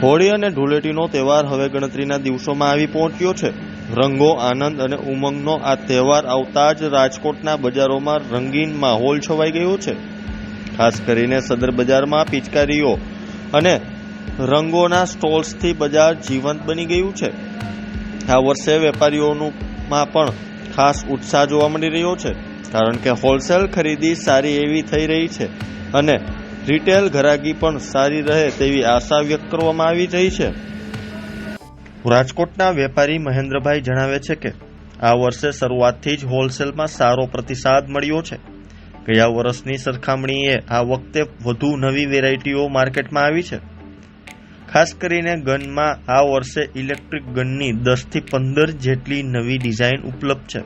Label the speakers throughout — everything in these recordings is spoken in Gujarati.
Speaker 1: હોળી અને ધૂળેટીનો તહેવાર હવે ગણતરીના દિવસોમાં આવી પહોંચ્યો છે. રંગો, આનંદ અને ઉમંગનો આ તહેવાર આવતા જ રાજકોટના બજારોમાં રંગીન માહોલ છવાઈ ગયો છે. ખાસ કરીને સદર બજારમાં પિચકારીઓ અને રંગોના સ્ટોલ્સથી બજાર જીવંત બની ગયું છે. આ વર્ષે વેપારીઓમાં પણ ખાસ ઉત્સાહ જોવા મળી રહ્યો છે, કારણ કે હોલસેલ ખરીદી સારી એવી થઈ રહી છે અને રિટેલ ઘરાકી પણ સારી રહે તેવી આશા વ્યક્ત કરવામાં આવી રહી છે. રાજકોટના વેપારી મહેન્દ્રભાઈ જણાવે છે કે આ વર્ષે શરૂઆતથી જ હોલસેલમાં સારો પ્રતિસાદ મળ્યો છે. ગયા વર્ષની સરખામણીએ આ વખતે વધુ નવી વેરાયટીઓ માર્કેટમાં આવી છે. ખાસ કરીને ગનમાં આ વર્ષે ઇલેક્ટ્રિક ગનની 10 થી 15 જેટલી નવી ડિઝાઇન ઉપલબ્ધ છે.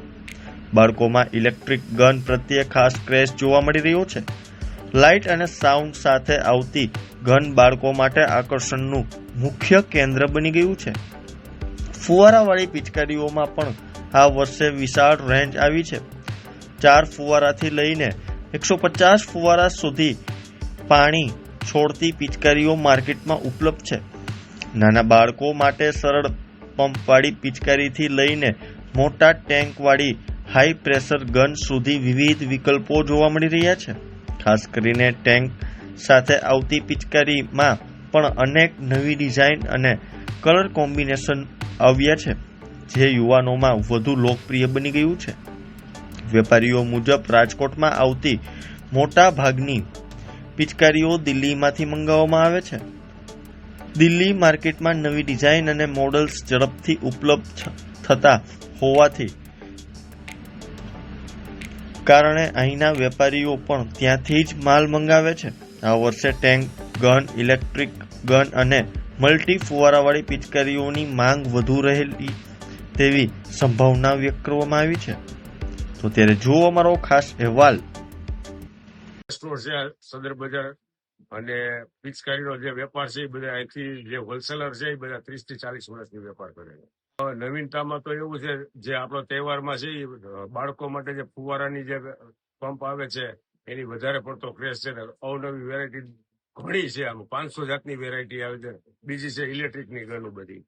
Speaker 1: બાળકોમાં ઇલેક્ટ્રિક ગન પ્રત્યે ખાસ ક્રેઝ જોવા મળી રહ્યો છે. લાઇટ અને સાઉન્ડ સાથે આવતી ગન બાળકો માટે આકર્ષણનું મુખ્ય કેન્દ્ર બની ગયું છે. ફુવારાવાળી પિચકારીઓમાં પણ આ વર્ષે વિશાળ રેન્જ આવી છે. 4 ફુવારાથી લઈને 150 ફુવારા સુધી પાણી છોડતી પિચકારીઓ માર્કેટમાં ઉપલબ્ધ છે. નાના બાળકો માટે સરળ પંપવાળી પિચકારીથી લઈને મોટા ટેન્કવાળી હાઈ પ્રેશર ગન સુધી વિવિધ વિકલ્પો જોવા મળી રહ્યા છે. ખાસ કરીને ટેન્ક સાથે આવતી પિચકારીમાં પણ અનેક નવી ડિઝાઇન અને કલર કોમ્બિનેશન આવ્યા છે, જે યુવાનોમાં વધુ લોકપ્રિય બની ગયું છે. વેપારીઓ મુજબ રાજકોટમાં આવતી મોટા ભાગની પિચકારીઓ દિલ્હીમાંથી મંગાવવામાં આવે છે. દિલ્હી માર્કેટમાં નવી ડિઝાઇન અને મોડલ્સ ઝડપથી ઉપલબ્ધ થતા હોવાથી કારણે અહીંના વેપારીઓ પણ ત્યાંથી જ માલ મંગાવે છે. આ વર્ષે ટેન્ક ગન, ઇલેક્ટ્રિક ગન અને મલ્ટી ફુવારાવાળી પિચકારીઓની માંગ વધુ રહેલી તેવી સંભાવના વ્યક્ત કરવામાં આવી છે. તો ત્યારે જુઓ અમારો ખાસ અહેવાલ.
Speaker 2: સ્ટોર છે સદર બજાર અને પિચકારીનો જે વેપાર છે એ બધા અહીંથી જે હોલસેલર છે એ બધા 30 થી 40 વર્ષથી વેપાર કરે છે. નવીનતામાં તો એવું છે, જે આપણો તહેવારમાં છે બાળકો માટે જે ફુવારાની જે પંપ આવે છે એની વધારે પડતો ક્રેઝ છે. અવનવી વેરાયટી ઘણી છે, આમાં 500 જાતની વેરાયટી આવે છે. બીજી છે ઇલેક્ટ્રિકની ઘણું બધી.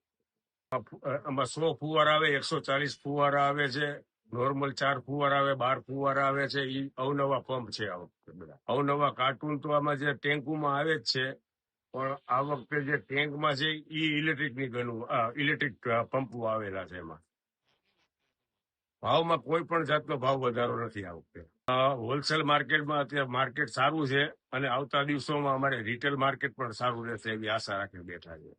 Speaker 2: આમાં 100 ફુવારા આવે, 140 ફુવારા આવે છે, નોર્મલ 4 ફુવારા આવે, 12 ફુવારા આવે છે. એ અવનવા પંપ છે. આ વખતે બધા અવનવા કાર્ટૂન તો આમાં જે ટેન્કુમાં આવે જ છે, પણ આ વખતે જે ટેન્કમાં છે એ ઇલેક્ટ્રિકની ગનું ઇલેક્ટ્રિક પંપો આવેલા છે. એમાં ભાવમાં કોઈ પણ જાતનો ભાવ વધારો નથી આ વખતે. હોલસેલ માર્કેટમાં અત્યારે માર્કેટ સારું છે અને આવતા દિવસોમાં અમારે રિટેલ માર્કેટ પણ સારું રહેશે એવી આશા રાખી બેઠા છે.